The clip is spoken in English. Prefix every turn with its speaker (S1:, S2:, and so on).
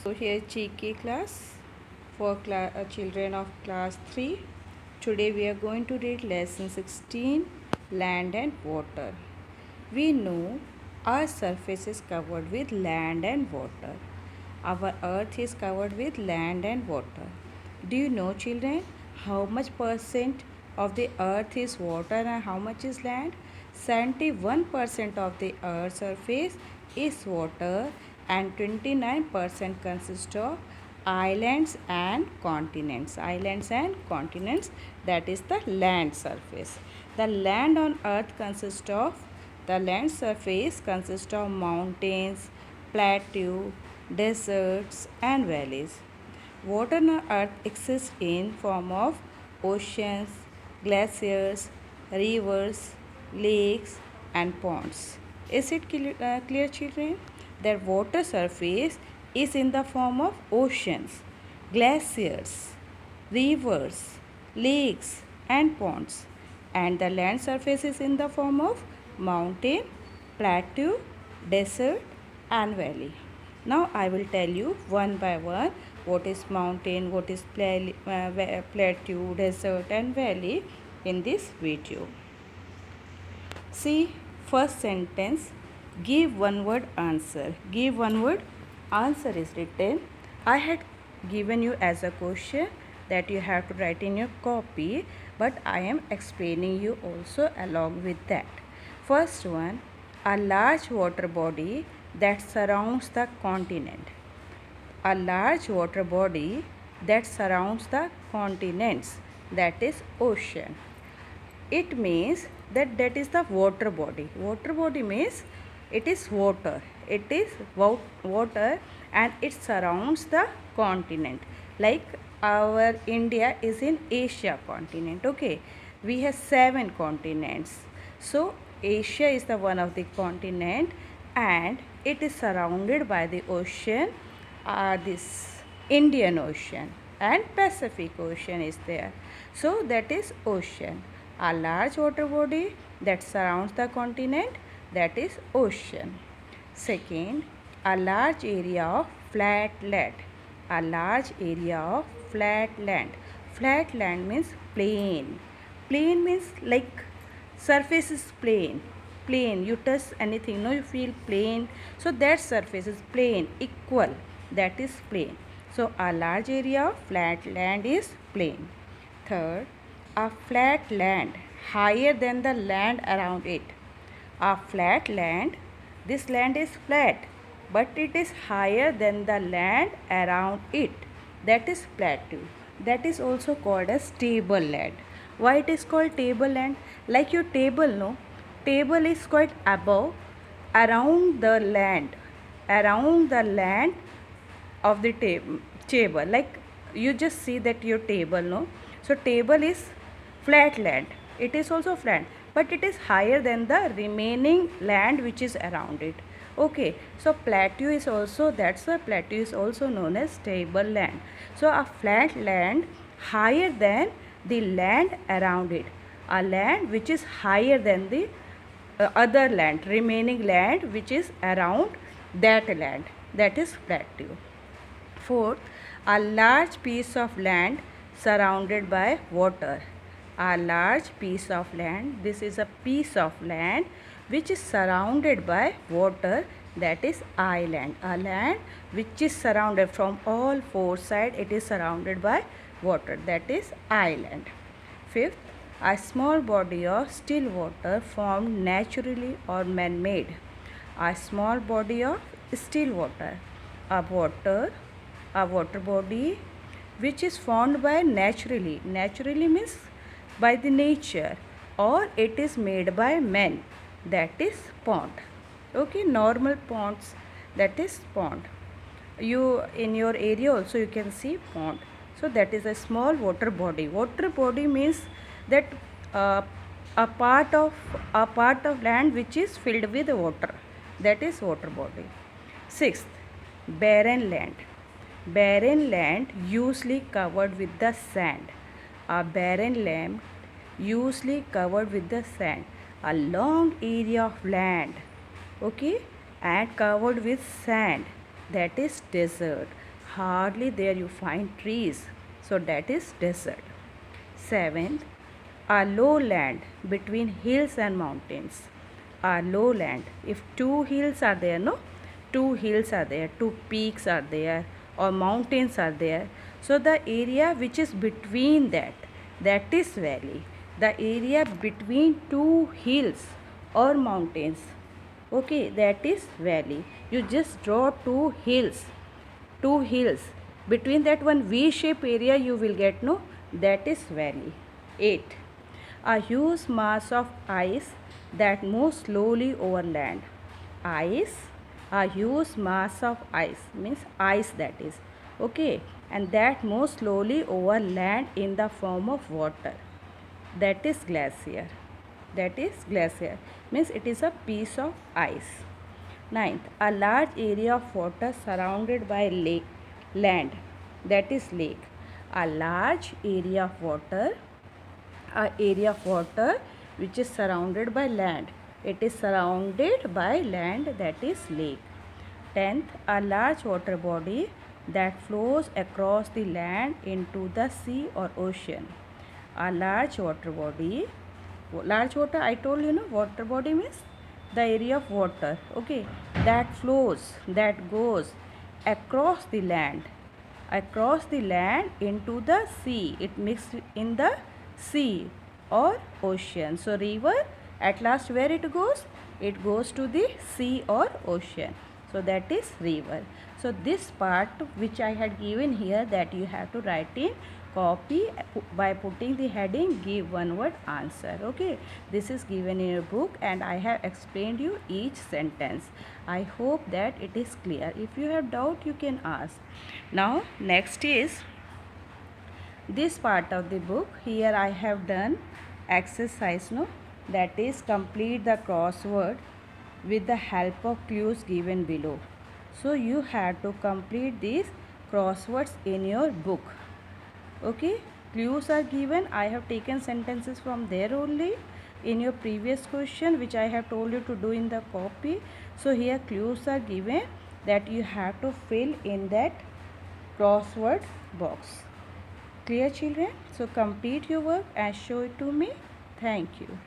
S1: So here cheeky class for children of class 3. Today we are going to read lesson 16, land and water. We know our surface is covered with land and water. Our earth is covered with land and water. Do you know, children, how much percent of the earth is water and how much is land? 71% of the earth's surface is water and 29% consists of islands and continents. Islands and continents, that is the land surface. The land on earth consists of the land surface consists of mountains, plateaux, deserts and valleys. Water on earth exists in form of oceans, glaciers, rivers, lakes and ponds. Is it clear, children? That water surface is in the form of oceans, glaciers, rivers, lakes and ponds, and the land surface is in the form of mountain, plateau, desert and valley. Now I will tell you one by one what is mountain, what is plateau, desert and valley in this video. See, first sentence, give one word answer. Give one word answer is written. I had given you as a question that you have to write in your copy, but I am explaining you also along with that. First one, a large water body that surrounds the continent. A large water body that surrounds the continents, that is ocean. It means that is the water body. Water body means it is water. It is water and it surrounds the continent. Like our India is in Asia continent. Okay, we have 7 continents. So Asia is the one of the continent and it is surrounded by the ocean. This Indian Ocean and Pacific Ocean is there. So that is ocean. A large water body that surrounds the continent, that is ocean. Second, a large area of flat land. A large area of flat land. Flat land means plain. Plain means like surface is plain. Plain, you touch anything, no, you feel plain. So that surface is plain, equal, that is plain. So a large area of flat land is plain. Third, a flat land higher than the land around it. A flat land, this land is flat, but it is higher than the land around it. That is plateau. That is also called as table land. Why it is called table land? Like your table, no? Table is quite above, around the land of the table. Like you just see that your table, no? So table is flat land. It is also flat, but it is higher than the remaining land which is around it. Okay, so plateau is also, that's why plateau is also known as table land. So a flat land higher than the land around it. A land which is higher than the other land, remaining land which is around that land, that is plateau. Fourth, a large piece of land surrounded by water. A large piece of land, this is a piece of land which is surrounded by water, that is island. A land which is surrounded from all 4 sides, it is surrounded by water, that is island. Fifth, a small body of still water formed naturally or man-made. A small body of still water. A water body which is formed by naturally. Naturally means by the nature, or it is made by men, that is pond. Okay, normal ponds, that is pond. You in your area also you can see pond. So that is a small water body. Water body means that a part of land which is filled with water, that is water body. Sixth, barren land. Barren land usually covered with the sand. A barren land usually covered with the sand. A long area of land, okay, and covered with sand, that is desert. hardly there you find trees, so that is desert. Seventh, a lowland between hills and mountains. A lowland. If two hills are there, no? Two hills are there, two peaks are there, or mountains are there. So the area which is between that is valley. The area between two hills or mountains, okay, that is valley. You just draw two hills. Between that one V shape area you will get, no, that is valley. 8. A huge mass of ice that moves slowly over land. Ice, a huge mass of ice means ice, that is, okay, and that moves slowly over land in the form of water. That is glacier. That is glacier means it is a piece of ice. Ninth, a large area of water surrounded by land, that is lake. A large area of water, which is surrounded by land. It is surrounded by land, that is lake. 10th, a large water body that flows across the land into the sea or ocean. A large water body, large water, I told you, no, water body means the area of water, okay, that flows, that goes across the land into the sea. It mixes in the sea or ocean. So river, at last where it goes? It goes to the sea or ocean. So that is river. So this part which I had given here, that you have to write in copy by putting the heading, give one word answer. Okay, this is given in your book and I have explained you each sentence. I hope that it is clear. If you have doubt, you can ask. Now next is this part of the book. Here I have done exercise, no, that is complete the crossword with the help of clues given below. So you have to complete these crosswords in your book. Okay, clues are given. I have taken sentences from there only in your previous question which I have told you to do in the copy. So here clues are given that you have to fill in that crossword box. Clear, children? So complete your work and show it to me. Thank you.